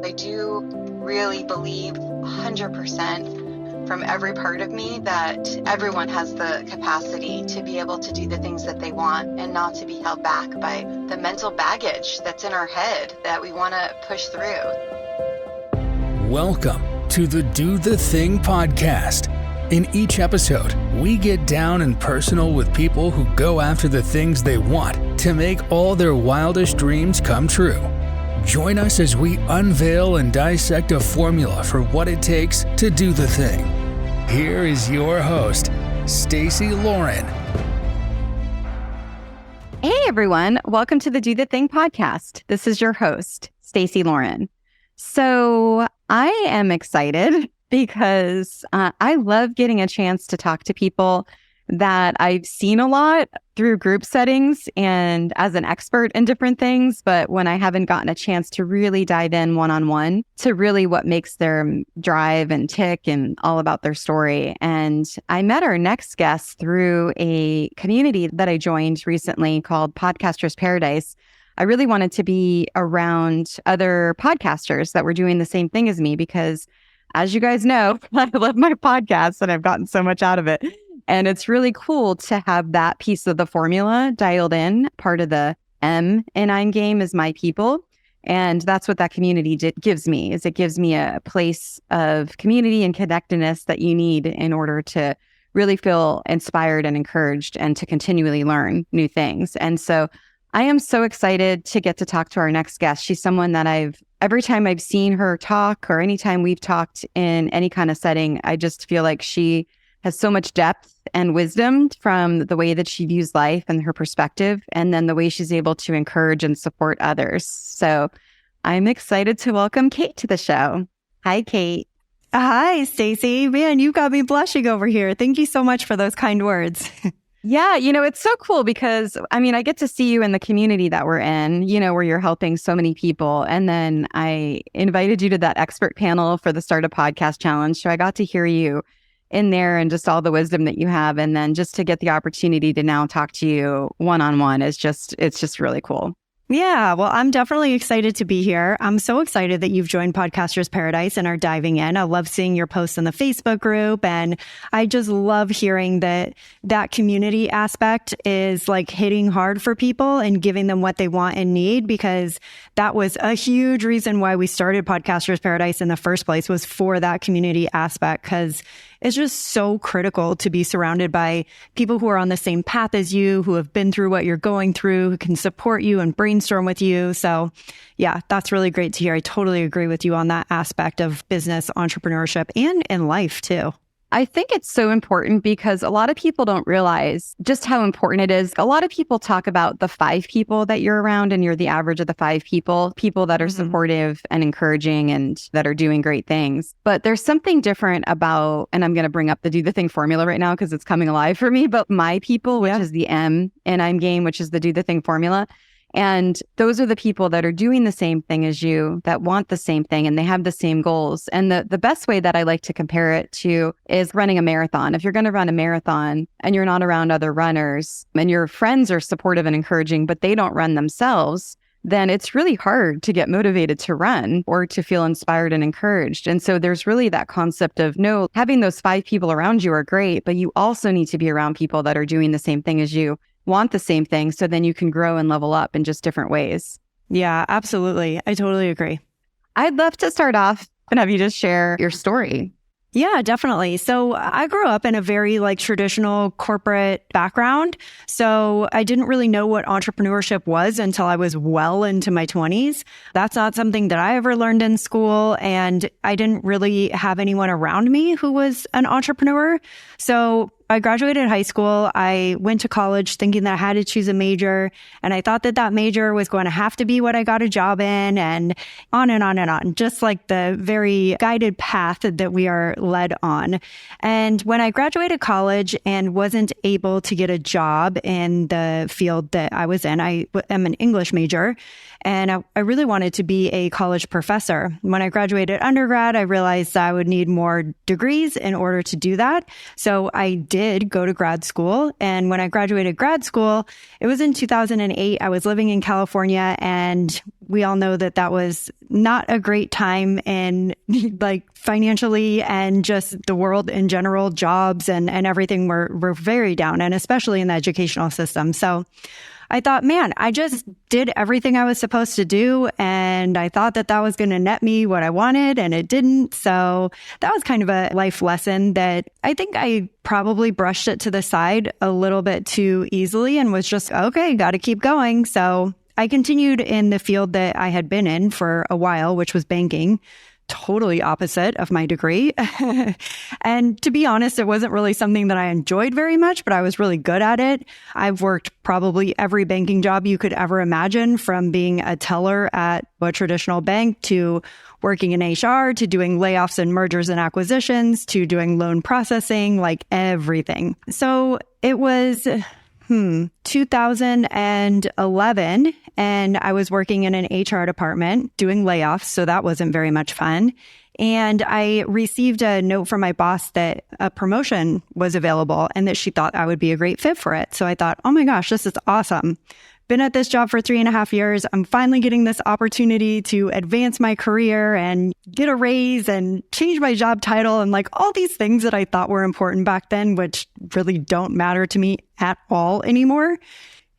I do really believe 100% from every part of me that everyone has the capacity to be able to do the things that they want and not to be held back by the mental baggage that's in our head that we want to push through. Welcome to the Do the Thing podcast. In each episode, we get down and personal with people who go after the things they want to make all their wildest dreams come true. Join us as we unveil and dissect a formula for what it takes to do the thing. Here is your host, Stacey Lauren. Hey everyone, welcome to the Do the Thing podcast. This is your host, Stacey Lauren. So I am excited because I love getting a chance to talk to people that I've seen a lot through group settings and as an expert in different things, but when I haven't gotten a chance to really dive in one-on-one to really what makes their drive and tick and all about their story. And I met our next guest through a community that I joined recently called Podcasters Paradise. I really wanted to be around other podcasters that were doing the same thing as me because, as you guys know, I love my podcast and I've gotten so much out of it. And it's really cool to have that piece of the formula dialed in. Part of the M in I'm game is my people. And that's what that community gives me, is it gives me a place of community and connectedness that you need in order to really feel inspired and encouraged and to continually learn new things. And so I am so excited to get to talk to our next guest. She's someone that every time I've seen her talk or anytime we've talked in any kind of setting, I just feel like she has so much depth and wisdom from the way that she views life and her perspective, and then the way she's able to encourage and support others. So I'm excited to welcome Kate to the show. Hi, Kate. Hi, Stacey. Man, you got me blushing over here. Thank you so much for those kind words. Yeah, it's so cool because, I get to see you in the community that we're in, where you're helping so many people. And then I invited you to that expert panel for the Start a Podcast Challenge. So I got to hear you in there and just all the wisdom that you have. And then just to get the opportunity to now talk to you one-on-one it's just really cool. Yeah, well, I'm definitely excited to be here. I'm so excited that you've joined Podcasters Paradise and are diving in. I love seeing your posts in the Facebook group. And I just love hearing that community aspect is like hitting hard for people and giving them what they want and need, because that was a huge reason why we started Podcasters Paradise in the first place, was for that community aspect, because it's just so critical to be surrounded by people who are on the same path as you, who have been through what you're going through, who can support you and brainstorm with you. So yeah, that's really great to hear. I totally agree with you on that aspect of business, entrepreneurship, and in life too. I think it's so important because a lot of people don't realize just how important it is. A lot of people talk about the 5 people that you're around and you're the average of the 5 people that are supportive and encouraging and that are doing great things. But there's something different about, and I'm going to bring up the Do the Thing formula right now because it's coming alive for me, but my people, which is the M in I'm game, which is the Do the Thing formula. And those are the people that are doing the same thing as you, that want the same thing, and they have the same goals. And the best way that I like to compare it to is running a marathon. If you're going to run a marathon and you're not around other runners and your friends are supportive and encouraging, but they don't run themselves, then it's really hard to get motivated to run or to feel inspired and encouraged. And so there's really that concept of having those 5 people around you are great, but you also need to be around people that are doing the same thing as you, want the same thing, so then you can grow and level up in just different ways. Yeah, absolutely. I totally agree. I'd love to start off and have you just share your story. Yeah, definitely. So I grew up in a very traditional corporate background. So I didn't really know what entrepreneurship was until I was well into my 20s. That's not something that I ever learned in school. And I didn't really have anyone around me who was an entrepreneur. So I graduated high school. I went to college thinking that I had to choose a major, and I thought that major was going to have to be what I got a job in, and on and on and on, just like the very guided path that we are led on. And when I graduated college and wasn't able to get a job in the field that I was in, I am an English major, and I really wanted to be a college professor. When I graduated undergrad, I realized that I would need more degrees in order to do that. So I did go to grad school. And when I graduated grad school, it was in 2008. I was living in California, and we all know that was not a great time in like financially and just the world in general. Jobs and everything were very down, and especially in the educational system. So I thought, man, I just did everything I was supposed to do. And I thought that was going to net me what I wanted, and it didn't. So that was kind of a life lesson that I think I probably brushed it to the side a little bit too easily and was just, okay, got to keep going. So I continued in the field that I had been in for a while, which was banking. Totally opposite of my degree. And to be honest, it wasn't really something that I enjoyed very much, but I was really good at it. I've worked probably every banking job you could ever imagine, from being a teller at a traditional bank to working in HR to doing layoffs and mergers and acquisitions to doing loan processing, like everything. So it was 2011, and I was working in an HR department doing layoffs, so that wasn't very much fun. And I received a note from my boss that a promotion was available and that she thought I would be a great fit for it. So I thought, oh my gosh, this is awesome. Been at this job for 3.5 years. I'm finally getting this opportunity to advance my career and get a raise and change my job title and like all these things that I thought were important back then, which really don't matter to me at all anymore.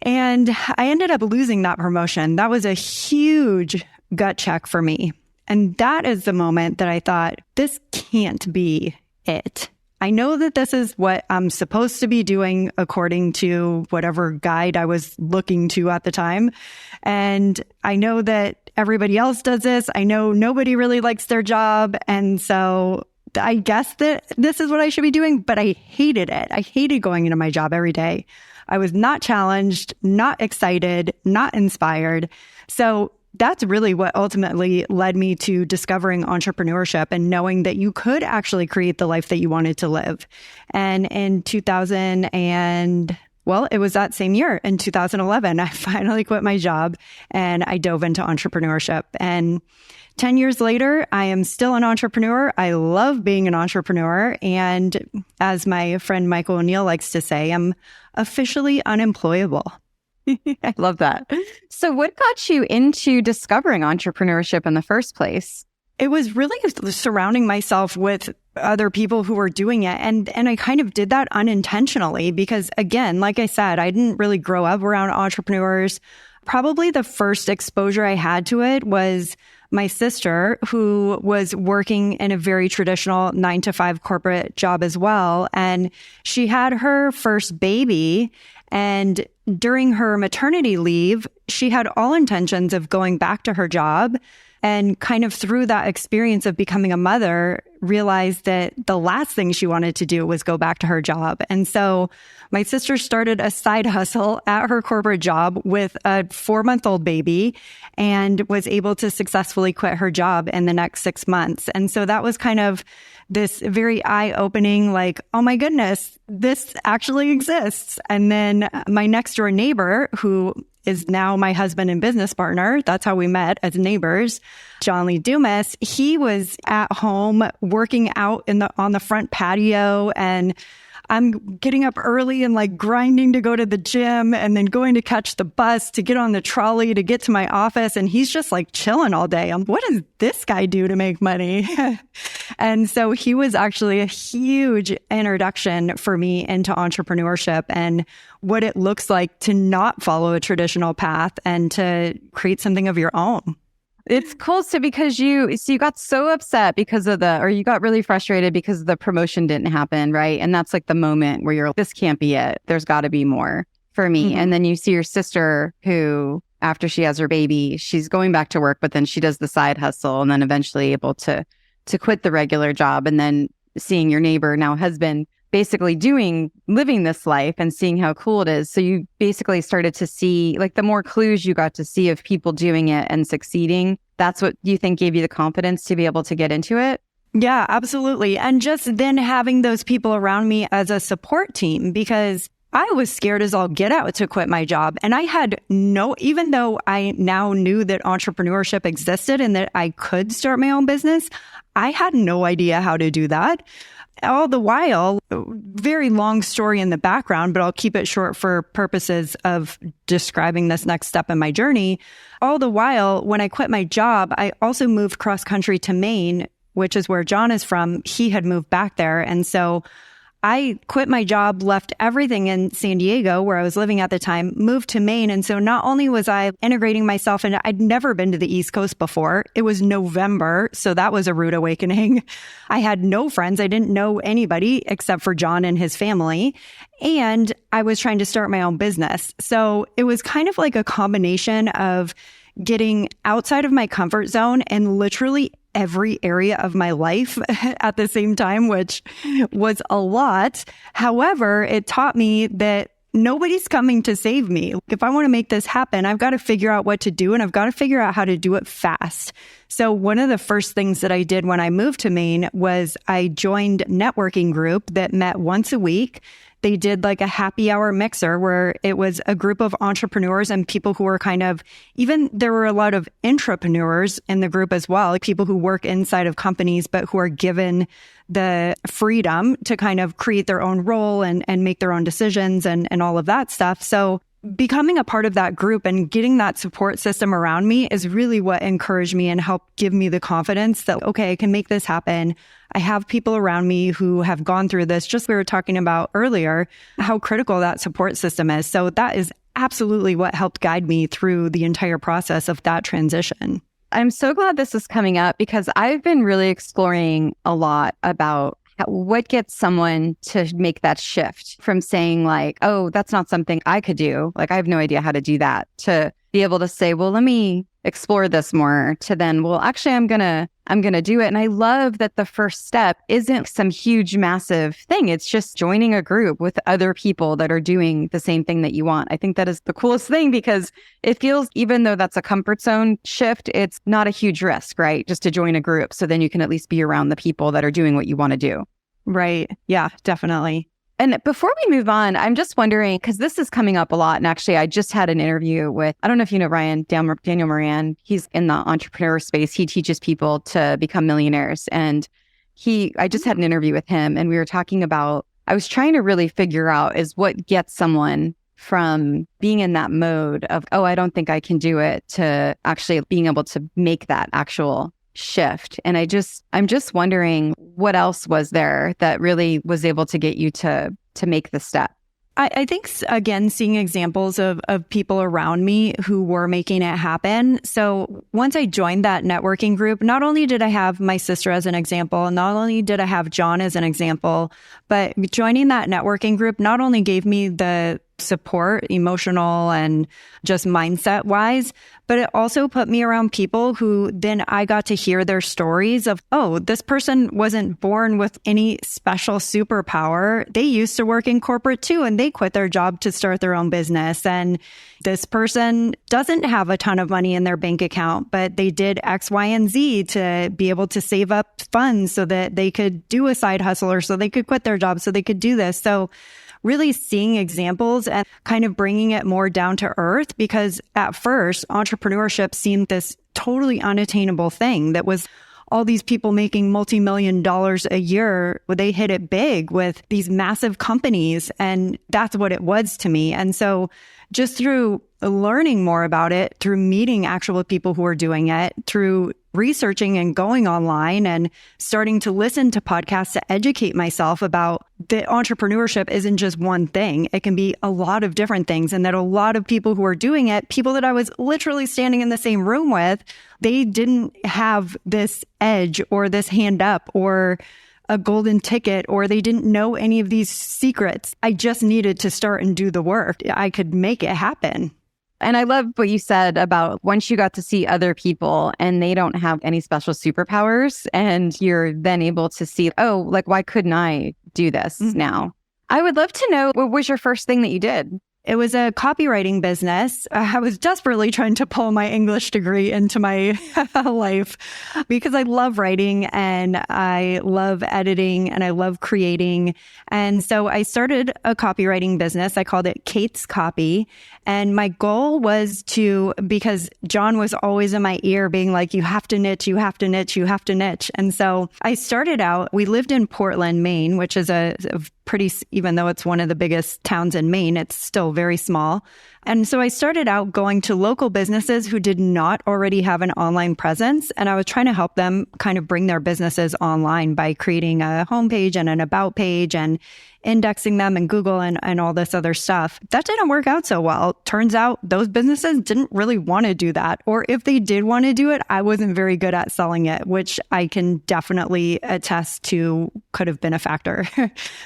And I ended up losing that promotion. That was a huge gut check for me. And that is the moment that I thought, this can't be it. I know that this is what I'm supposed to be doing according to whatever guide I was looking to at the time. And I know that everybody else does this. I know nobody really likes their job. And so I guess that this is what I should be doing, but I hated it. I hated going into my job every day. I was not challenged, not excited, not inspired. So that's really what ultimately led me to discovering entrepreneurship and knowing that you could actually create the life that you wanted to live. And in it was that same year, in 2011, I finally quit my job and I dove into entrepreneurship. And 10 years later, I am still an entrepreneur. I love being an entrepreneur. And as my friend Michael O'Neill likes to say, I'm officially unemployable. I love that. So what got you into discovering entrepreneurship in the first place? It was really surrounding myself with other people who were doing it. And I kind of did that unintentionally because, again, like I said, I didn't really grow up around entrepreneurs. Probably the first exposure I had to it was my sister, who was working in a very traditional 9-to-5 corporate job as well. And she had her first baby. And during her maternity leave, she had all intentions of going back to her job, and kind of through that experience of becoming a mother, realized that the last thing she wanted to do was go back to her job. And so my sister started a side hustle at her corporate job with a 4-month-old baby and was able to successfully quit her job in the next 6 months. And so that was kind of this very eye-opening, like, oh my goodness, this actually exists. And then my next door neighbor, who is now my husband and business partner, that's how we met as neighbors, Erickson Dumas, he was at home working out on the front patio, and I'm getting up early and like grinding to go to the gym and then going to catch the bus to get on the trolley to get to my office. And he's just like chilling all day. What does this guy do to make money? And so he was actually a huge introduction for me into entrepreneurship and what it looks like to not follow a traditional path and to create something of your own. It's cool. So because you got so upset because of or you got really frustrated because the promotion didn't happen, right? And that's like the moment where you're like, this can't be it. There's got to be more for me. Mm-hmm. And then you see your sister who, after she has her baby, she's going back to work, but then she does the side hustle and then eventually able to quit the regular job. And then seeing your neighbor, now husband, basically living this life and seeing how cool it is. So you basically started to see, like, the more clues you got to see of people doing it and succeeding, that's what you think gave you the confidence to be able to get into it? Yeah, absolutely. And just then having those people around me as a support team, because I was scared as all get out to quit my job. And I had even though I now knew that entrepreneurship existed and that I could start my own business, I had no idea how to do that. all the while, very long story in the background, but I'll keep it short for purposes of describing this next step in my journey. All the while, when I quit my job, I also moved cross country to Maine, which is where John is from. He had moved back there. And so I quit my job, left everything in San Diego where I was living at the time, moved to Maine. And so not only was I integrating myself, and I'd never been to the East Coast before. It was November, so that was a rude awakening. I had no friends. I didn't know anybody except for John and his family. And I was trying to start my own business. So it was kind of like a combination of getting outside of my comfort zone and literally every area of my life at the same time, which was a lot. However, it taught me that nobody's coming to save me. If I want to make this happen, I've got to figure out what to do, and I've got to figure out how to do it fast. So one of the first things that I did when I moved to Maine was I joined a networking group that met once a week. They did like a happy hour mixer where it was a group of entrepreneurs and people who were even there were a lot of intrapreneurs in the group as well, like people who work inside of companies, but who are given the freedom to kind of create their own role and make their own decisions and all of that stuff. So becoming a part of that group and getting that support system around me is really what encouraged me and helped give me the confidence that, okay, I can make this happen. I have people around me who have gone through this. Just we were talking about earlier, how critical that support system is. So that is absolutely what helped guide me through the entire process of that transition. I'm so glad this is coming up because I've been really exploring a lot about what gets someone to make that shift from saying like, oh, that's not something I could do. Like, I have no idea how to do that, to be able to say, well, let me explore this more, to then, well, actually, I'm going to do it. And I love that the first step isn't some huge, massive thing. It's just joining a group with other people that are doing the same thing that you want. I think that is the coolest thing because it feels, even though that's a comfort zone shift, it's not a huge risk, right? Just to join a group. So then you can at least be around the people that are doing what you want to do. Right. Yeah, definitely. And before we move on, I'm just wondering, because this is coming up a lot. And actually, I just had an interview with, I don't know if you know Ryan, Daniel Moran. He's in the entrepreneur space. He teaches people to become millionaires. And I just had an interview with him and we were talking about, I was trying to really figure out is what gets someone from being in that mode of, oh, I don't think I can do it, to actually being able to make that actual shift. And I'm just wondering what else was there that really was able to get you to make the step. I think, again, seeing examples of people around me who were making it happen. So once I joined that networking group, not only did I have my sister as an example, not only did I have John as an example, but joining that networking group not only gave me the support, emotional and just mindset wise, but it also put me around people who then I got to hear their stories of, oh, this person wasn't born with any special superpower. They used to work in corporate too, and they quit their job to start their own business. And this person doesn't have a ton of money in their bank account, but they did X, Y, and Z to be able to save up funds so that they could do a side hustle or so they could quit their job so they could do this. So really seeing examples and kind of bringing it more down to earth, because at first entrepreneurship seemed this totally unattainable thing that was all these people making multi-million dollars a year. They hit it big with these massive companies, and that's what it was to me. And so just through learning more about it, through meeting actual people who are doing it, through researching and going online and starting to listen to podcasts to educate myself about that entrepreneurship isn't just one thing. It can be a lot of different things, and that a lot of people who are doing it, people that I was literally standing in the same room with, they didn't have this edge or this hand up or a golden ticket, or they didn't know any of these secrets. I just needed to start and do the work. I could make it happen. And I love what you said about once you got to see other people and they don't have any special superpowers, and you're then able to see, oh, like, why couldn't I do this now? I would love to know, what was your first thing that you did? It was a copywriting business. I was desperately trying to pull my English degree into my life because I love writing and I love editing and I love creating. And so I started a copywriting business. I called it Kate's Copy. And my goal was because John was always in my ear being like, you have to niche, you have to niche, you have to niche. And so I started out, we lived in Portland, Maine, which is a pretty, even though it's one of the biggest towns in Maine, it's still very small. And so I started out going to local businesses who did not already have an online presence. And I was trying to help them kind of bring their businesses online by creating a homepage and an about page and indexing them in Google and all this other stuff. That didn't work out so well. Turns out those businesses didn't really want to do that. Or if they did want to do it, I wasn't very good at selling it, which I can definitely attest to could have been a factor.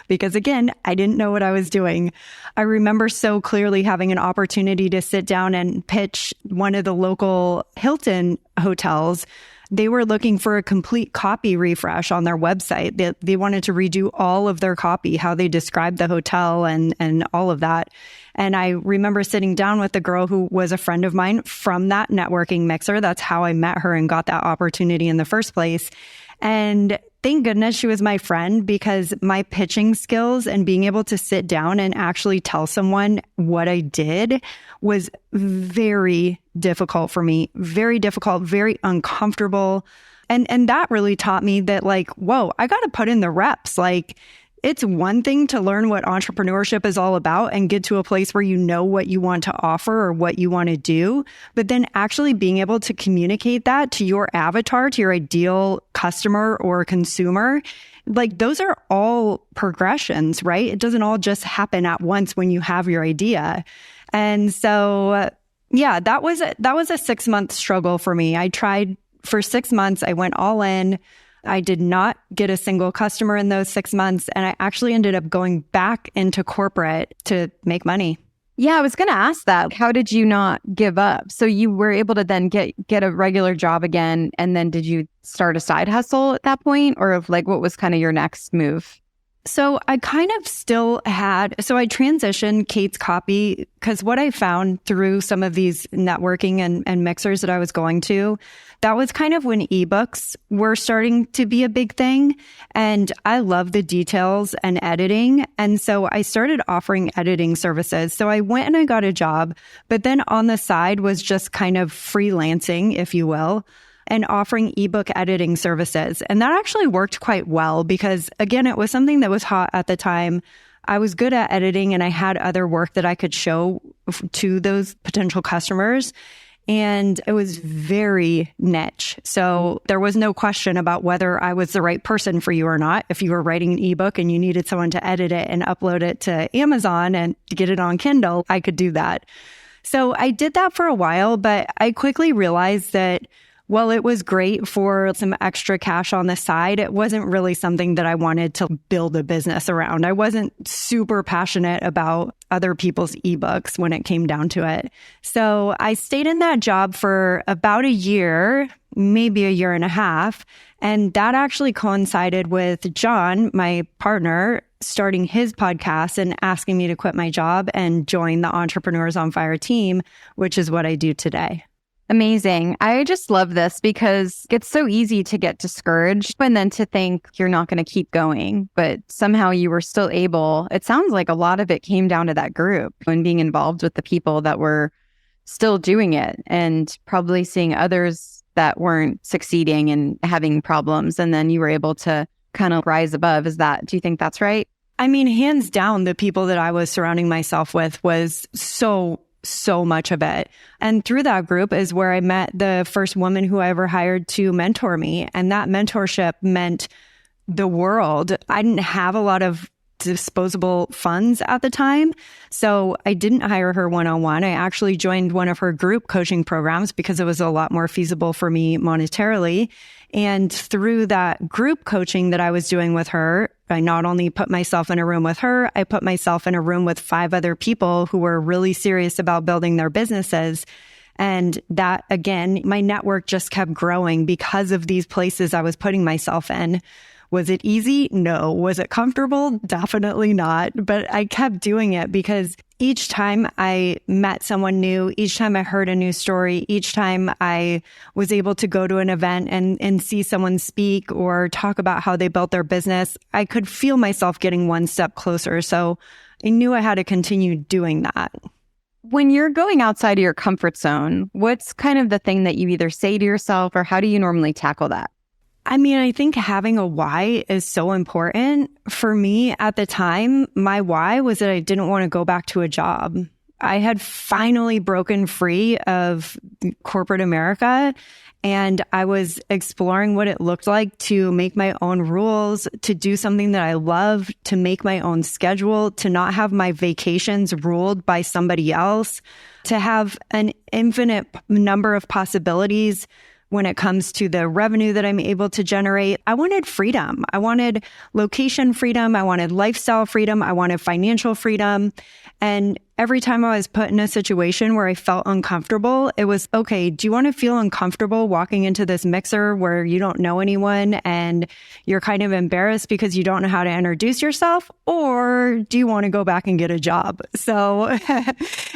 Because again, I didn't know what I was doing. I remember so clearly having an opportunity to sit down and pitch one of the local Hilton hotels. They were looking for a complete copy refresh on their website. They wanted to redo all of their copy, how they described the hotel and all of that. And I remember sitting down with the girl who was a friend of mine from that networking mixer. That's how I met her and got that opportunity in the first place. And thank goodness she was my friend, because my pitching skills and being able to sit down and actually tell someone what I did was very difficult for me, very difficult, very uncomfortable. And that really taught me that, like, whoa, I got to put in the reps. Like, it's one thing to learn what entrepreneurship is all about and get to a place where you know what you want to offer or what you want to do, but then actually being able to communicate that to your avatar, to your ideal customer or consumer, like, those are all progressions, right? It doesn't all just happen at once when you have your idea. And so, yeah, that was a 6-month struggle for me. I tried for 6 months. I went all in. I did not get a single customer in those 6 months. And I actually ended up going back into corporate to make money. Yeah, I was going to ask that. How did you not give up? So you were able to then get a regular job again. And then did you start a side hustle at that point? Or like, what was kind of your next move? So I kind of still had, so I transitioned Kate's Copy because what I found through some of these networking and mixers that I was going to, that was kind of when ebooks were starting to be a big thing. And I love the details and editing. And so I started offering editing services. So I went and I got a job, but then on the side was just kind of freelancing, if you will, and offering ebook editing services. And that actually worked quite well because, again, it was something that was hot at the time. I was good at editing and I had other work that I could show to those potential customers. And it was very niche. So there was no question about whether I was the right person for you or not. If you were writing an ebook and you needed someone to edit it and upload it to Amazon and get it on Kindle, I could do that. So I did that for a while, but I quickly realized that while it was great for some extra cash on the side, it wasn't really something that I wanted to build a business around. I wasn't super passionate about other people's ebooks when it came down to it. So I stayed in that job for about a year, maybe a year and a half. And that actually coincided with John, my partner, starting his podcast and asking me to quit my job and join the Entrepreneurs on Fire team, which is what I do today. Amazing. I just love this because it's so easy to get discouraged and then to think you're not going to keep going, but somehow you were still able. It sounds like a lot of it came down to that group and being involved with the people that were still doing it and probably seeing others that weren't succeeding and having problems. And then you were able to kind of rise above. Do you think that's right? I mean, hands down, the people that I was surrounding myself with was so much of it. And through that group is where I met the first woman who I ever hired to mentor me. And that mentorship meant the world. I didn't have a lot of disposable funds at the time, so I didn't hire her one-on-one. I actually joined one of her group coaching programs because it was a lot more feasible for me monetarily. And through that group coaching that I was doing with her, I not only put myself in a room with her, I put myself in a room with 5 other people who were really serious about building their businesses. And that, again, my network just kept growing because of these places I was putting myself in, Was it easy? No. Was it comfortable? Definitely not. But I kept doing it because each time I met someone new, each time I heard a new story, each time I was able to go to an event and see someone speak or talk about how they built their business, I could feel myself getting one step closer. So I knew I had to continue doing that. When you're going outside of your comfort zone, what's kind of the thing that you either say to yourself, or how do you normally tackle that? I mean, I think having a why is so important. For me at the time, my why was that I didn't want to go back to a job. I had finally broken free of corporate America, and I was exploring what it looked like to make my own rules, to do something that I love, to make my own schedule, to not have my vacations ruled by somebody else, to have an infinite number of possibilities when it comes to the revenue that I'm able to generate. I wanted freedom. I wanted location freedom. I wanted lifestyle freedom. I wanted financial freedom. And every time I was put in a situation where I felt uncomfortable, it was, okay, do you want to feel uncomfortable walking into this mixer where you don't know anyone and you're kind of embarrassed because you don't know how to introduce yourself? Or do you want to go back and get a job? So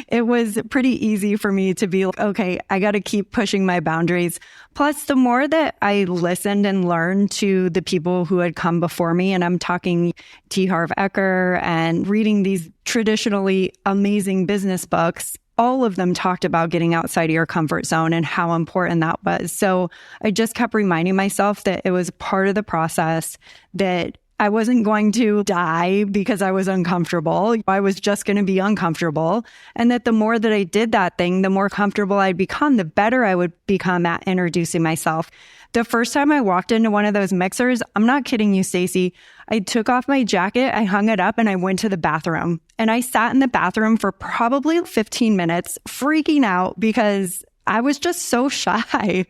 it was pretty easy for me to be like, okay, I got to keep pushing my boundaries. Plus, the more that I listened and learned to the people who had come before me, and I'm talking T. Harv Eker and reading these traditionally amazing business books, all of them talked about getting outside of your comfort zone and how important that was. So I just kept reminding myself that it was part of the process, that I wasn't going to die because I was uncomfortable. I was just going to be uncomfortable. And that the more that I did that thing, the more comfortable I'd become, the better I would become at introducing myself. The first time I walked into one of those mixers, I'm not kidding you, Stacey, I took off my jacket, I hung it up, and I went to the bathroom. And I sat in the bathroom for probably 15 minutes, freaking out because I was just so shy.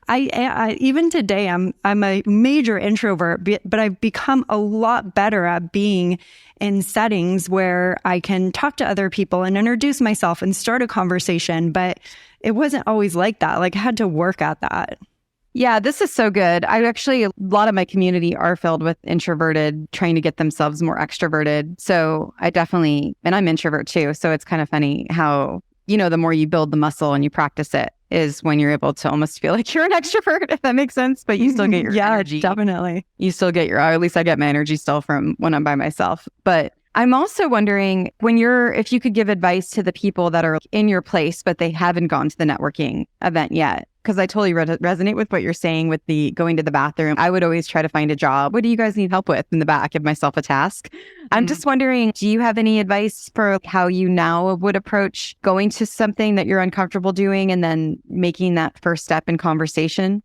I even today, I'm a major introvert, but I've become a lot better at being in settings where I can talk to other people and introduce myself and start a conversation. But it wasn't always like that. Like, I had to work at that. Yeah, this is so good. A lot of my community are filled with introverted, trying to get themselves more extroverted. So and I'm introvert too. So it's kind of funny how, the more you build the muscle and you practice it is when you're able to almost feel like you're an extrovert, if that makes sense, but you still get your energy. Yeah, definitely. You still get or at least I get my energy still from when I'm by myself. But I'm also wondering if you could give advice to the people that are in your place, but they haven't gone to the networking event yet. Because I totally resonate with what you're saying with the going to the bathroom. I would always try to find a job. What do you guys need help with in the back? Give myself a task. I'm just wondering, do you have any advice for how you now would approach going to something that you're uncomfortable doing and then making that first step in conversation?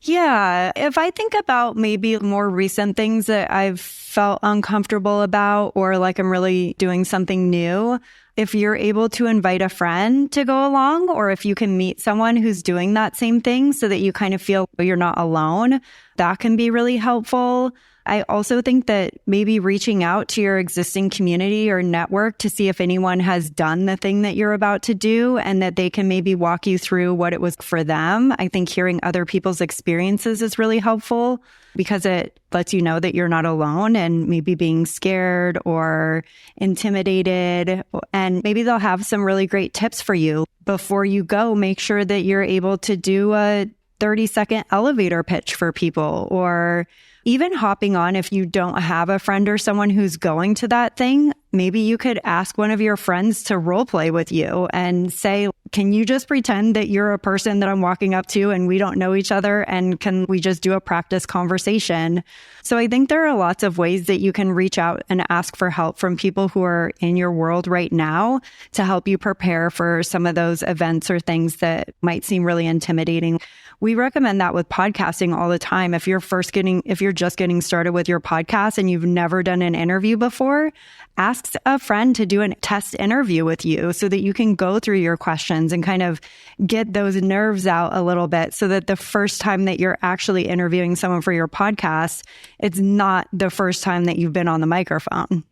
Yeah. If I think about maybe more recent things that I've felt uncomfortable about, or like I'm really doing something new, if you're able to invite a friend to go along, or if you can meet someone who's doing that same thing so that you kind of feel you're not alone, that can be really helpful. I also think that maybe reaching out to your existing community or network to see if anyone has done the thing that you're about to do and that they can maybe walk you through what it was for them. I think hearing other people's experiences is really helpful because it lets you know that you're not alone and maybe being scared or intimidated. And maybe they'll have some really great tips for you. Before you go, make sure that you're able to do a 30-second elevator pitch for people, or even hopping on if you don't have a friend or someone who's going to that thing. Maybe you could ask one of your friends to role play with you and say, can you just pretend that you're a person that I'm walking up to and we don't know each other? And can we just do a practice conversation? So I think there are lots of ways that you can reach out and ask for help from people who are in your world right now to help you prepare for some of those events or things that might seem really intimidating. We recommend that with podcasting all the time. If you're just getting started with your podcast and you've never done an interview before, ask a friend to do a test interview with you so that you can go through your questions and kind of get those nerves out a little bit so that the first time that you're actually interviewing someone for your podcast, it's not the first time that you've been on the microphone.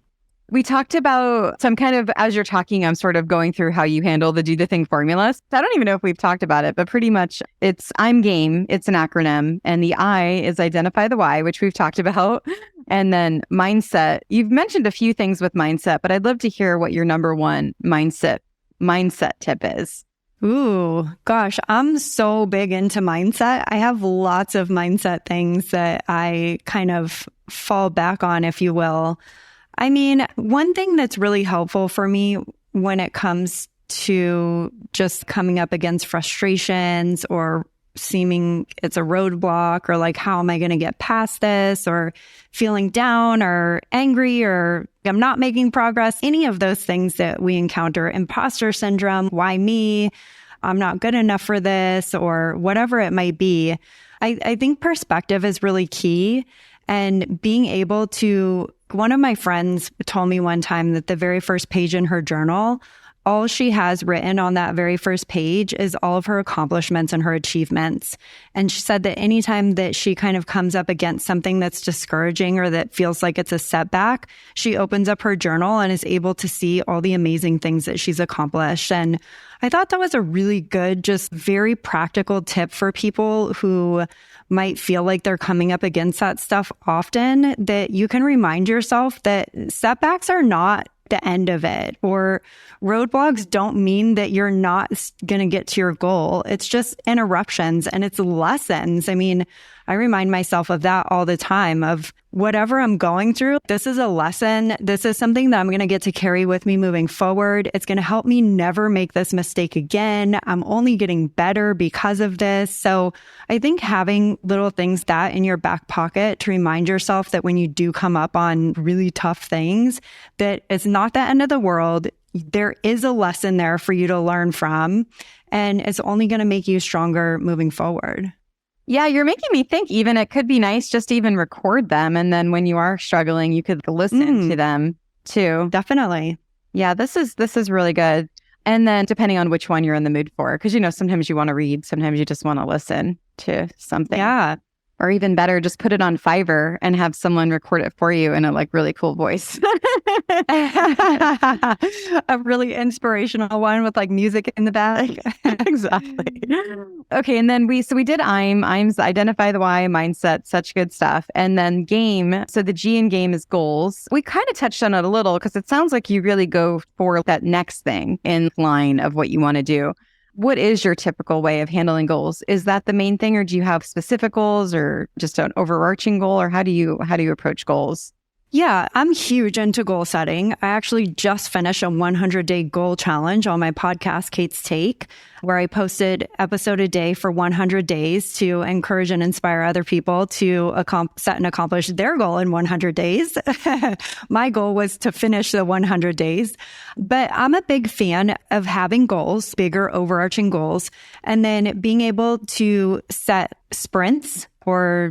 We talked about, so I'm kind of, as you're talking, I'm sort of going through how you handle the do the thing formula. I don't even know if we've talked about it, but pretty much it's I'm game. It's an acronym. And the I is identify the why, which we've talked about. And then mindset. You've mentioned a few things with mindset, but I'd love to hear what your number one mindset tip is. Ooh, gosh, I'm so big into mindset. I have lots of mindset things that I kind of fall back on, if you will. I mean, one thing that's really helpful for me when it comes to just coming up against frustrations or seeming it's a roadblock or like, how am I going to get past this, or feeling down or angry or I'm not making progress, any of those things that we encounter, imposter syndrome, why me, I'm not good enough for this, or whatever it might be. I think perspective is really key. And being able to, one of my friends told me one time that the very first page in her journal, all she has written on that very first page is all of her accomplishments and her achievements. And she said that anytime that she kind of comes up against something that's discouraging or that feels like it's a setback, she opens up her journal and is able to see all the amazing things that she's accomplished. And I thought that was a really good, just very practical tip for people who might feel like they're coming up against that stuff often, that you can remind yourself that setbacks are not the end of it, or roadblocks don't mean that you're not going to get to your goal. It's just interruptions and it's lessons. I mean, I remind myself of that all the time, of whatever I'm going through. This is a lesson. This is something that I'm going to get to carry with me moving forward. It's going to help me never make this mistake again. I'm only getting better because of this. So I think having little things that in your back pocket to remind yourself that when you do come up on really tough things, that it's not the end of the world. There is a lesson there for you to learn from, and it's only going to make you stronger moving forward. Yeah, you're making me think even it could be nice just to even record them. And then when you are struggling, you could listen to them too. Definitely. Yeah, this is really good. And then depending on which one you're in the mood for, because, sometimes you want to read, sometimes you just want to listen to something. Yeah. Or even better, just put it on Fiverr and have someone record it for you in a really cool voice. A really inspirational one with music in the back. Exactly. Okay, and then we did IM's identify the why, mindset, such good stuff. And then game. So the G in game is goals. We kind of touched on it a little because it sounds like you really go for that next thing in line of what you want to do. What is your typical way of handling goals? Is that the main thing, or do you have specific goals or just an overarching goal, or how do you approach goals? Yeah, I'm huge into goal setting. I actually just finished a 100-day goal challenge on my podcast, Kate's Take, where I posted episode a day for 100 days to encourage and inspire other people to set and accomplish their goal in 100 days. My goal was to finish the 100 days. But I'm a big fan of having goals, bigger overarching goals, and then being able to set sprints or,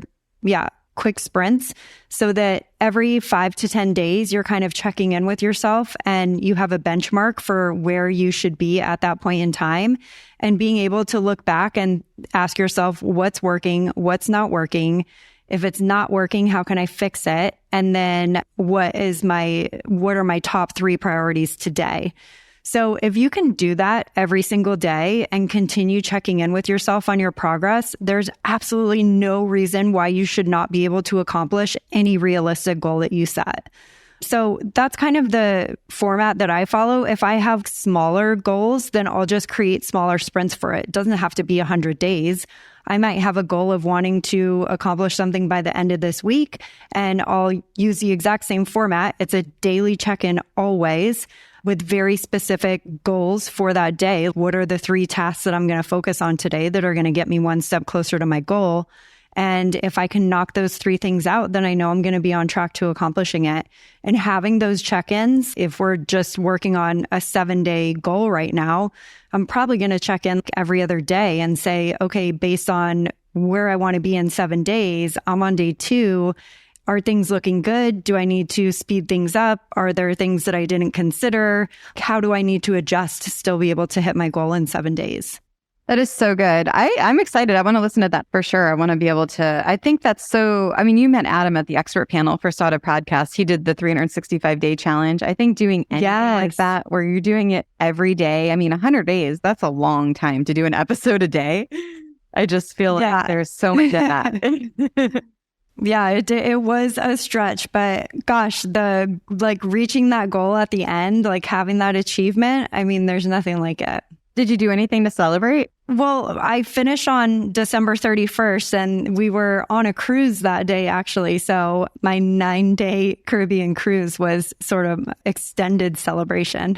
quick sprints, so that every 5 to 10 days, you're kind of checking in with yourself and you have a benchmark for where you should be at that point in time, and being able to look back and ask yourself what's working, what's not working. If it's not working, how can I fix it? And then what are my top 3 priorities today? So if you can do that every single day and continue checking in with yourself on your progress, there's absolutely no reason why you should not be able to accomplish any realistic goal that you set. So that's kind of the format that I follow. If I have smaller goals, then I'll just create smaller sprints for it. It doesn't have to be 100 days. I might have a goal of wanting to accomplish something by the end of this week, and I'll use the exact same format. It's a daily check-in always, with very specific goals for that day. What are the 3 tasks that I'm going to focus on today that are going to get me one step closer to my goal? And if I can knock those 3 things out, then I know I'm going to be on track to accomplishing it. And having those check-ins, if we're just working on a 7-day goal right now, I'm probably going to check in every other day and say, okay, based on where I want to be in 7 days, I'm on day 2. Are things looking good? Do I need to speed things up? Are there things that I didn't consider? How do I need to adjust to still be able to hit my goal in 7 days? That is so good. I'm excited. I want to listen to that for sure. I want to be able to, I think that's so, I mean, you met Adam at the expert panel for Startup Podcast. He did the 365-day challenge. I think doing anything like that, where you're doing it every day, I mean, 100 days, that's a long time to do an episode a day. I just feel like there's so much of that. Yeah, it was a stretch, but gosh, the like reaching that goal at the end, like having that achievement, I mean, there's nothing like it. Did you do anything to celebrate? Well, I finished on December 31st and we were on a cruise that day, actually. So my 9-day Caribbean cruise was sort of extended celebration.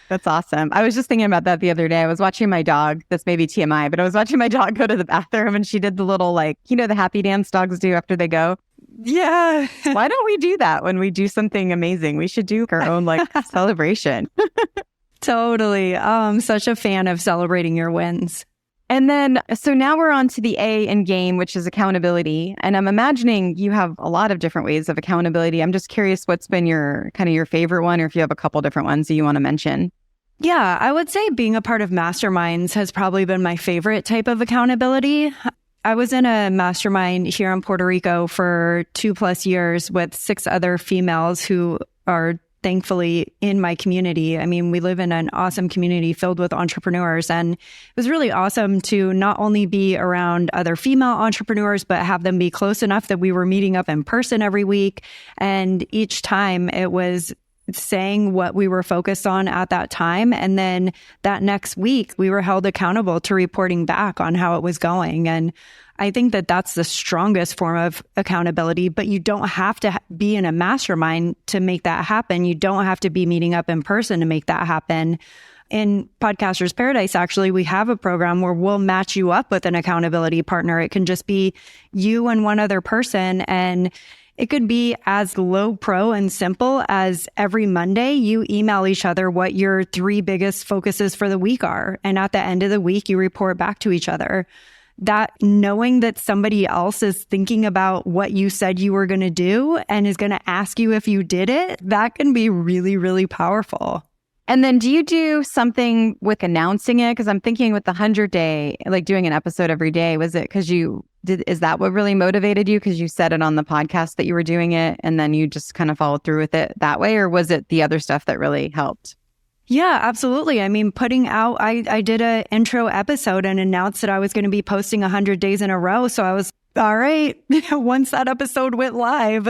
That's awesome. I was just thinking about that the other day. I was watching my dog. This may be TMI, but I was watching my dog go to the bathroom and she did the little, like, you know, the happy dance dogs do after they go. Yeah. Why don't we do that when we do something amazing? We should do our own like celebration. Totally. I'm such a fan of celebrating your wins. And then, so now we're on to the A in game, which is accountability. And I'm imagining you have a lot of different ways of accountability. I'm just curious what's been your kind of your favorite one, or if you have a couple different ones that you want to mention. Yeah, I would say being a part of masterminds has probably been my favorite type of accountability. I was in a mastermind here in Puerto Rico for 2+ years with 6 other females who are thankfully in my community. I mean, we live in an awesome community filled with entrepreneurs, and it was really awesome to not only be around other female entrepreneurs, but have them be close enough that we were meeting up in person every week. And each time it was saying what we were focused on at that time. And then that next week, we were held accountable to reporting back on how it was going. And I think that that's the strongest form of accountability, but you don't have to be in a mastermind to make that happen. You don't have to be meeting up in person to make that happen. In Podcasters Paradise, actually, we have a program where we'll match you up with an accountability partner. It can just be you and one other person, and it could be as low pro and simple as every Monday you email each other what your 3 biggest focuses for the week are. And at the end of the week, you report back to each other. That knowing that somebody else is thinking about what you said you were going to do and is going to ask you if you did it, that can be really, really powerful. And then do you do something with announcing it? Because I'm thinking with the 100-day, like doing an episode every day, was it because you did, is that what really motivated you? Because you said it on the podcast that you were doing it and then you just kind of followed through with it that way? Or was it the other stuff that really helped? Yeah, absolutely. I mean, putting out, I did an intro episode and announced that I was going to be posting 100 days in a row. So I was, all right, once that episode went live,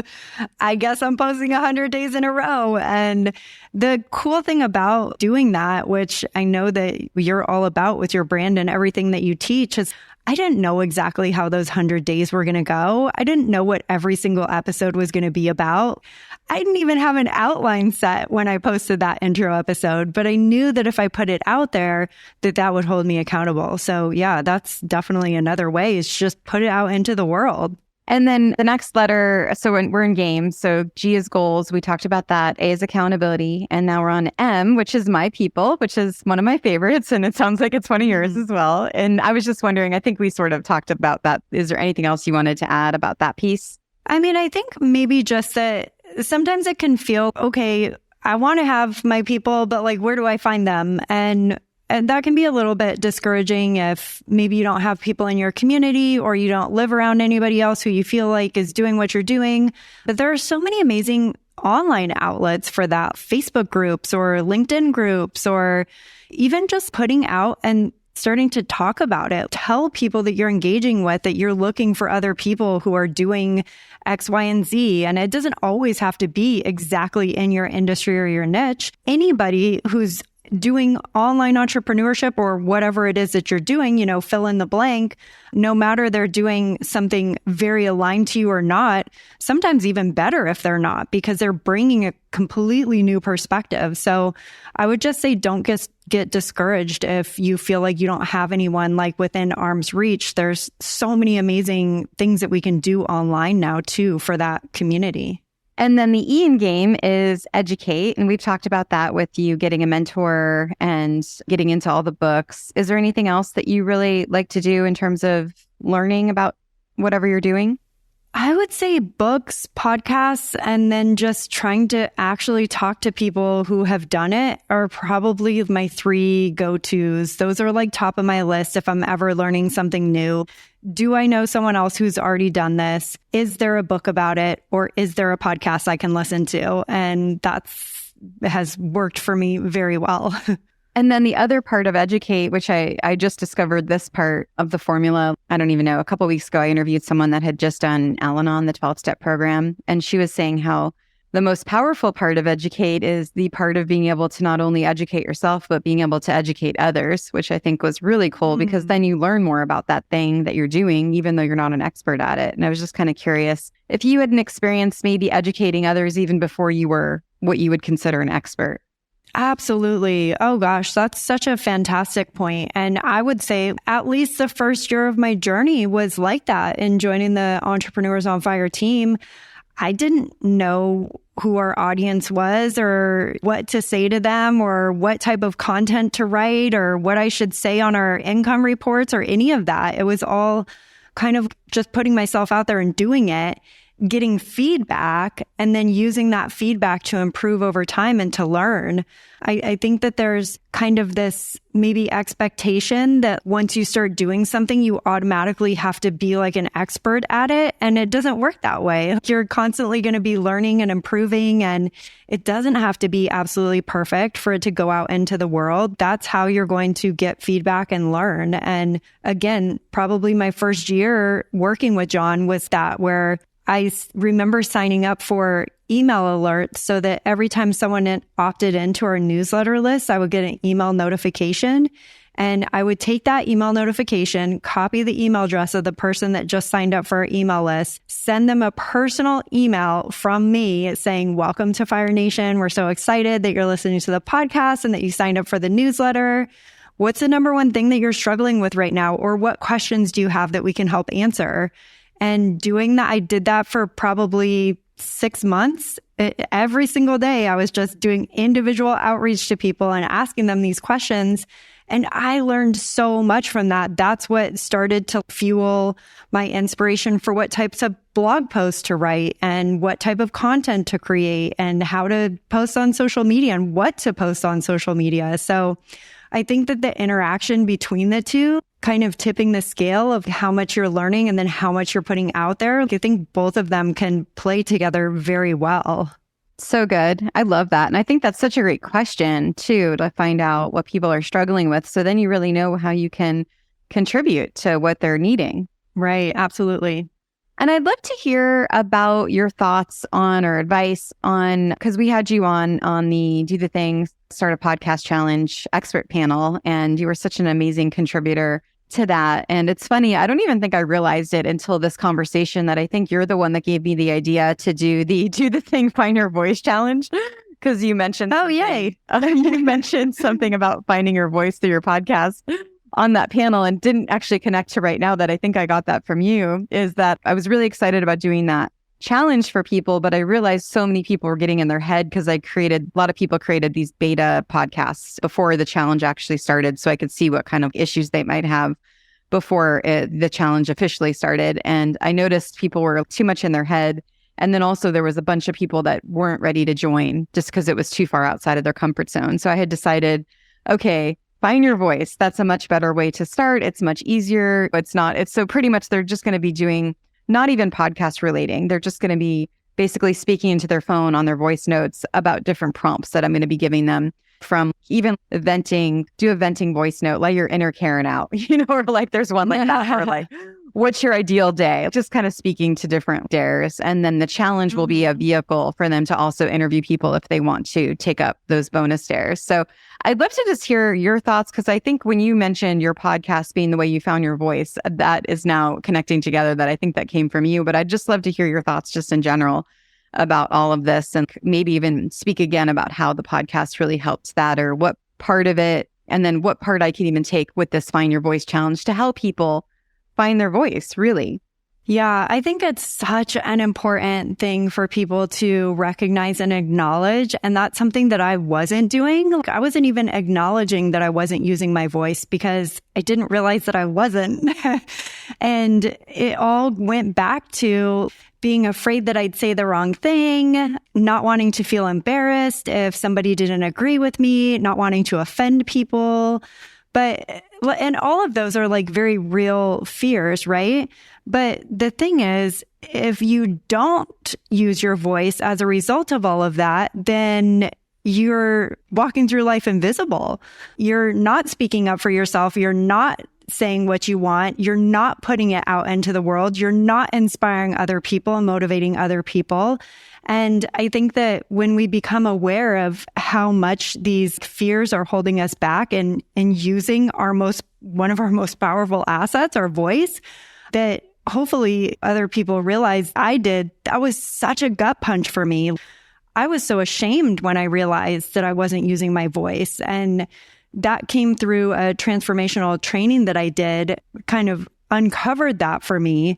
I guess I'm posting 100 days in a row. And the cool thing about doing that, which I know that you're all about with your brand and everything that you teach, is I didn't know exactly how those 100 days were going to go. I didn't know what every single episode was going to be about. I didn't even have an outline set when I posted that intro episode, but I knew that if I put it out there, that would hold me accountable. So yeah, that's definitely another way, is just put it out into the world. And then the next letter, so we're in games. So G is goals. We talked about that. A is accountability. And now we're on M, which is my people, which is one of my favorites. And it sounds like it's one of yours as well. And I was just wondering, I think we sort of talked about that. Is there anything else you wanted to add about that piece? I mean, I think maybe just that sometimes it can feel, okay, I want to have my people, but like, where do I find them? And that can be a little bit discouraging if maybe you don't have people in your community or you don't live around anybody else who you feel like is doing what you're doing. But there are so many amazing online outlets for that, Facebook groups or LinkedIn groups, or even just putting out and starting to talk about it. Tell people that you're engaging with, that you're looking for other people who are doing X, Y, and Z. And it doesn't always have to be exactly in your industry or your niche. Anybody who's doing online entrepreneurship or whatever it is that you're doing, fill in the blank, no matter they're doing something very aligned to you or not, sometimes even better if they're not, because they're bringing a completely new perspective. So I would just say don't get discouraged if you feel like you don't have anyone like within arm's reach. There's so many amazing things that we can do online now too for that community. And then the E in game is educate. And we've talked about that with you getting a mentor and getting into all the books. Is there anything else that you really like to do in terms of learning about whatever you're doing? I would say books, podcasts, and then just trying to actually talk to people who have done it are probably my 3 go-tos. Those are like top of my list if I'm ever learning something new. Do I know someone else who's already done this? Is there a book about it? Or is there a podcast I can listen to? And has worked for me very well. And then the other part of educate, which I just discovered this part of the formula, I don't even know, a couple of weeks ago, I interviewed someone that had just done Al-Anon, the 12-step program. And she was saying how the most powerful part of educate is the part of being able to not only educate yourself, but being able to educate others, which I think was really cool because then you learn more about that thing that you're doing, even though you're not an expert at it. And I was just kind of curious if you had an experience maybe educating others even before you were what you would consider an expert. Absolutely. Oh gosh, that's such a fantastic point. And I would say at least the first year of my journey was like that in joining the Entrepreneurs on Fire team. I didn't know who our audience was or what to say to them or what type of content to write or what I should say on our income reports or any of that. It was all kind of just putting myself out there and doing it, getting feedback, and then using that feedback to improve over time and to learn. I think that there's kind of this maybe expectation that once you start doing something, you automatically have to be like an expert at it. And it doesn't work that way. You're constantly going to be learning and improving, and it doesn't have to be absolutely perfect for it to go out into the world. That's how you're going to get feedback and learn. And again, probably my first year working with John was that where I remember signing up for email alerts so that every time someone opted into our newsletter list, I would get an email notification. And I would take that email notification, copy the email address of the person that just signed up for our email list, send them a personal email from me saying, "Welcome to Fire Nation. We're so excited that you're listening to the podcast and that you signed up for the newsletter. What's the number one thing that you're struggling with right now? Or what questions do you have that we can help answer?" And doing that, I did that for probably 6 months. Every single day, I was just doing individual outreach to people and asking them these questions. And I learned so much from that. That's what started to fuel my inspiration for what types of blog posts to write and what type of content to create and how to post on social media and what to post on social media. So I think that the interaction between the two, kind of tipping the scale of how much you're learning and then how much you're putting out there, I think both of them can play together very well. So good. I love that. And I think that's such a great question too, to find out what people are struggling with. So then you really know how you can contribute to what they're needing. Right. Absolutely. And I'd love to hear about your thoughts on or advice on, because we had you on the Do the Thing, Start a Podcast Challenge expert panel, and you were such an amazing contributor to that. And it's funny, I don't even think I realized it until this conversation that I think you're the one that gave me the idea to do the Do the Thing, Find Your Voice Challenge. Because you mentioned, you mentioned something about finding your voice through your podcast on that panel, and didn't actually connect to right now that I think I got that from you, is that I was really excited about doing that challenge for people, but I realized so many people were getting in their head because a lot of people created these beta podcasts before the challenge actually started, so I could see what kind of issues they might have before the challenge officially started. And I noticed people were too much in their head. And then also there was a bunch of people that weren't ready to join just because it was too far outside of their comfort zone. So I had decided, okay, find your voice. That's a much better way to start. It's much easier. It's so pretty much they're just going to be doing not even podcast relating. They're just going to be basically speaking into their phone on their voice notes about different prompts that I'm going to be giving them, from even venting, do a venting voice note, let your inner Karen out, or like there's one like that, or like, what's your ideal day? Just kind of speaking to different dares. And then the challenge will be a vehicle for them to also interview people if they want to take up those bonus dares. So I'd love to just hear your thoughts, because I think when you mentioned your podcast being the way you found your voice, that is now connecting together, that I think that came from you. But I'd just love to hear your thoughts just in general about all of this, and maybe even speak again about how the podcast really helped that, or what part of it, and then what part I can even take with this Find Your Voice challenge to help people find their voice, really. Yeah, I think it's such an important thing for people to recognize and acknowledge. And that's something that I wasn't doing. Like, I wasn't even acknowledging that I wasn't using my voice because I didn't realize that I wasn't. And it all went back to being afraid that I'd say the wrong thing, not wanting to feel embarrassed if somebody didn't agree with me, not wanting to offend people. And all of those are like very real fears, right? But the thing is, if you don't use your voice as a result of all of that, then you're walking through life invisible. You're not speaking up for yourself. You're not saying what you want. You're not putting it out into the world. You're not inspiring other people and motivating other people. And I think that when we become aware of how much these fears are holding us back and using one of our most powerful assets, our voice, that hopefully other people realize that was such a gut punch for me. I was so ashamed when I realized that I wasn't using my voice. And that came through a transformational training that I did, kind of uncovered that for me.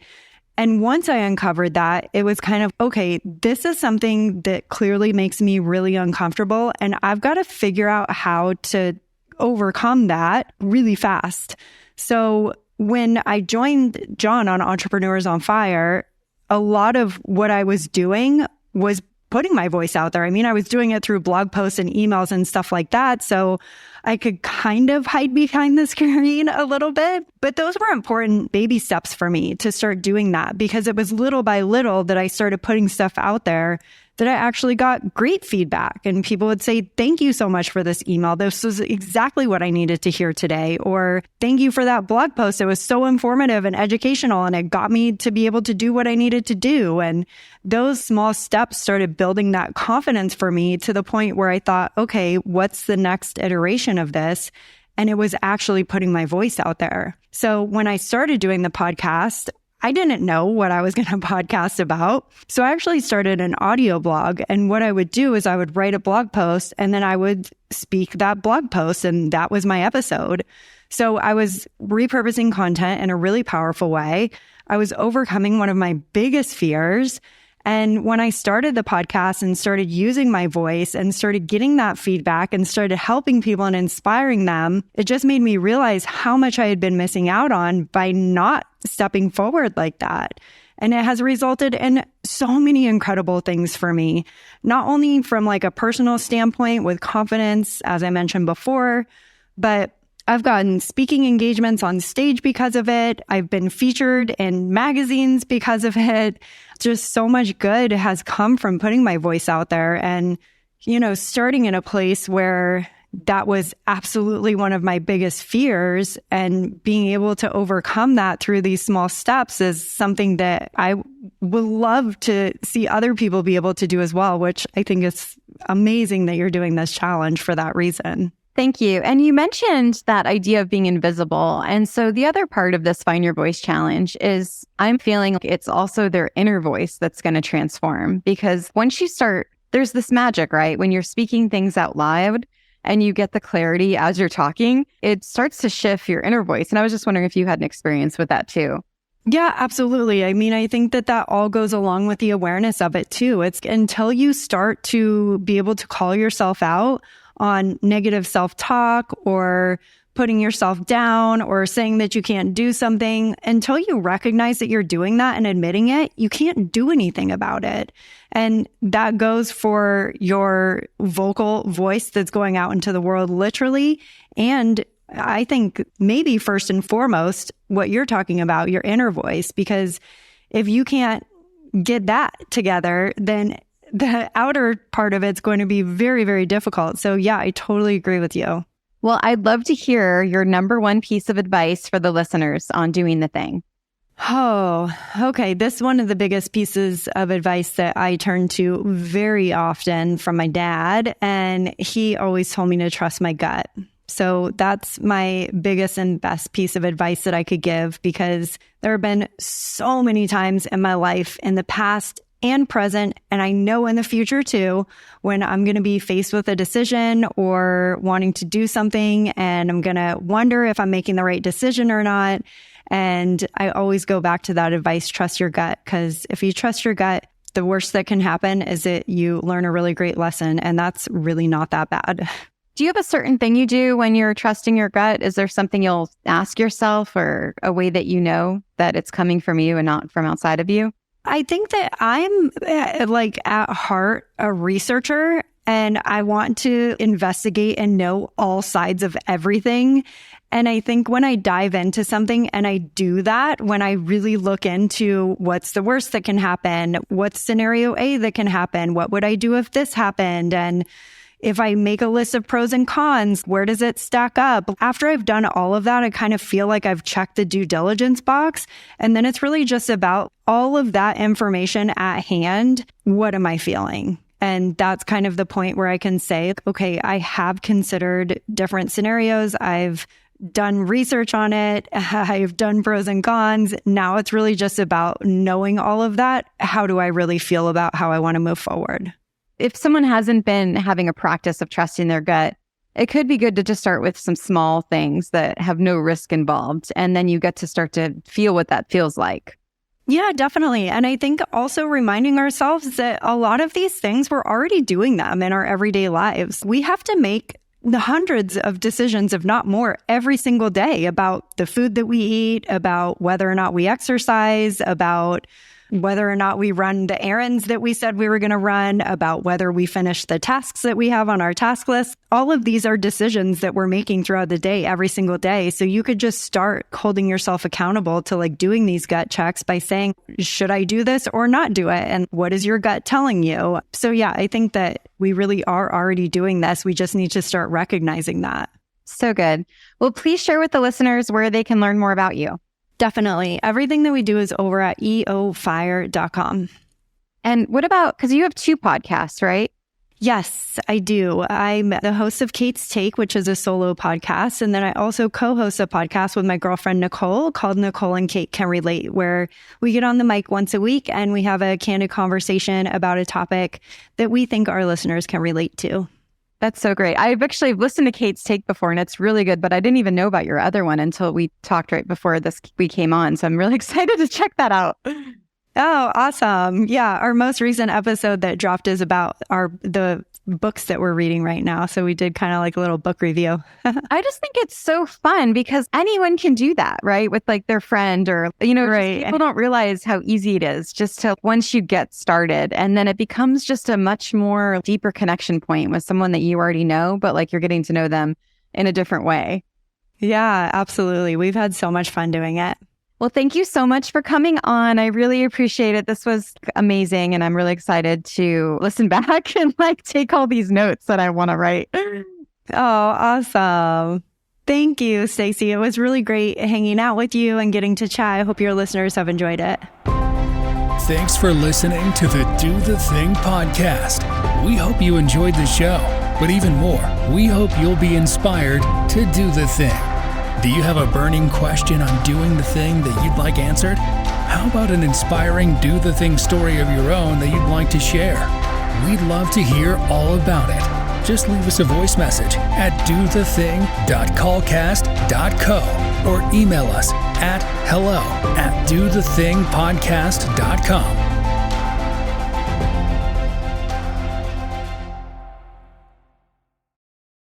And once I uncovered that, it was kind of, okay, this is something that clearly makes me really uncomfortable. And I've got to figure out how to overcome that really fast. So when I joined John on Entrepreneurs on Fire, a lot of what I was doing was putting my voice out there. I mean, I was doing it through blog posts and emails and stuff like that. So I could kind of hide behind the screen a little bit. But those were important baby steps for me to start doing that, because it was little by little that I started putting stuff out there that I actually got great feedback. And people would say, thank you so much for this email. This was exactly what I needed to hear today. Or thank you for that blog post. It was so informative and educational, and it got me to be able to do what I needed to do. And those small steps started building that confidence for me to the point where I thought, okay, what's the next iteration of this? And it was actually putting my voice out there. So when I started doing the podcast, I didn't know what I was going to podcast about. So I actually started an audio blog. And what I would do is I would write a blog post and then I would speak that blog post. And that was my episode. So I was repurposing content in a really powerful way. I was overcoming one of my biggest fears. And when I started the podcast and started using my voice and started getting that feedback and started helping people and inspiring them, it just made me realize how much I had been missing out on by not stepping forward like that. And it has resulted in so many incredible things for me, not only from like a personal standpoint with confidence, as I mentioned before, but I've gotten speaking engagements on stage because of it. I've been featured in magazines because of it. Just so much good has come from putting my voice out there and, starting in a place where that was absolutely one of my biggest fears, and being able to overcome that through these small steps is something that I would love to see other people be able to do as well, which I think is amazing that you're doing this challenge for that reason. Thank you. And you mentioned that idea of being invisible. And so the other part of this Find Your Voice challenge is I'm feeling like it's also their inner voice that's going to transform, because once you start, there's this magic, right? When you're speaking things out loud and you get the clarity as you're talking, it starts to shift your inner voice. And I was just wondering if you had an experience with that too. Yeah, absolutely. I mean, I think that all goes along with the awareness of it too. It's until you start to be able to call yourself out on negative self-talk or putting yourself down or saying that you can't do something, until you recognize that you're doing that and admitting it, you can't do anything about it. And that goes for your vocal voice that's going out into the world literally. And I think maybe first and foremost, what you're talking about, your inner voice, because if you can't get that together, then the outer part of it's going to be very, very difficult. So yeah, I totally agree with you. Well, I'd love to hear your number one piece of advice for the listeners on doing the thing. Oh, okay. This is one of the biggest pieces of advice that I turn to very often from my dad. And he always told me to trust my gut. So that's my biggest and best piece of advice that I could give, because there have been so many times in my life in the past and present, and I know in the future too, when I'm going to be faced with a decision or wanting to do something and I'm going to wonder if I'm making the right decision or not. And I always go back to that advice, trust your gut, because if you trust your gut, the worst that can happen is that you learn a really great lesson, and that's really not that bad. Do you have a certain thing you do when you're trusting your gut? Is there something you'll ask yourself or a way that you know that it's coming from you and not from outside of you? I think that I'm at heart a researcher, and I want to investigate and know all sides of everything. And I think when I dive into something and I do that, when I really look into what's the worst that can happen, what's scenario A that can happen, what would I do if this happened? And if I make a list of pros and cons, where does it stack up? After I've done all of that, I kind of feel like I've checked the due diligence box. And then it's really just about all of that information at hand. What am I feeling? And that's kind of the point where I can say, okay, I have considered different scenarios. I've done research on it. I've done pros and cons. Now it's really just about knowing all of that. How do I really feel about how I want to move forward? If someone hasn't been having a practice of trusting their gut, it could be good to just start with some small things that have no risk involved. And then you get to start to feel what that feels like. Yeah, definitely. And I think also reminding ourselves that a lot of these things, we're already doing them in our everyday lives. We have to make the hundreds of decisions, if not more, every single day about the food that we eat, about whether or not we exercise, about whether or not we run the errands that we said we were going to run, about whether we finish the tasks that we have on our task list. All of these are decisions that we're making throughout the day, every single day. So you could just start holding yourself accountable to doing these gut checks by saying, should I do this or not do it? And what is your gut telling you? So yeah, I think that we really are already doing this. We just need to start recognizing that. So good. Well, please share with the listeners where they can learn more about you. Definitely. Everything that we do is over at eofire.com. And what about, because you have 2 podcasts, right? Yes, I do. I'm the host of Kate's Take, which is a solo podcast. And then I also co-host a podcast with my girlfriend, Nicole, called Nicole and Kate Can Relate, where we get on the mic once a week and we have a candid conversation about a topic that we think our listeners can relate to. That's so great. I've actually listened to Kate's Take before, and it's really good, but I didn't even know about your other one until we talked right before we came on. So I'm really excited to check that out. Oh, awesome. Yeah. Our most recent episode that dropped is about the books that we're reading right now. So we did kind of a little book review. I just think it's so fun because anyone can do that, right? With their friend or, right. People don't realize how easy it is just to once you get started. And then it becomes just a much more deeper connection point with someone that you already know, but you're getting to know them in a different way. Yeah, absolutely. We've had so much fun doing it. Well, thank you so much for coming on. I really appreciate it. This was amazing. And I'm really excited to listen back and take all these notes that I want to write. Oh, awesome. Thank you, Stacey. It was really great hanging out with you and getting to chat. I hope your listeners have enjoyed it. Thanks for listening to the Do the Thing podcast. We hope you enjoyed the show, but even more, we hope you'll be inspired to do the thing. Do you have a burning question on doing the thing that you'd like answered? How about an inspiring do the thing story of your own that you'd like to share? We'd love to hear all about it. Just leave us a voice message at dothething.callcast.co or email us at hello@dothethingpodcast.com.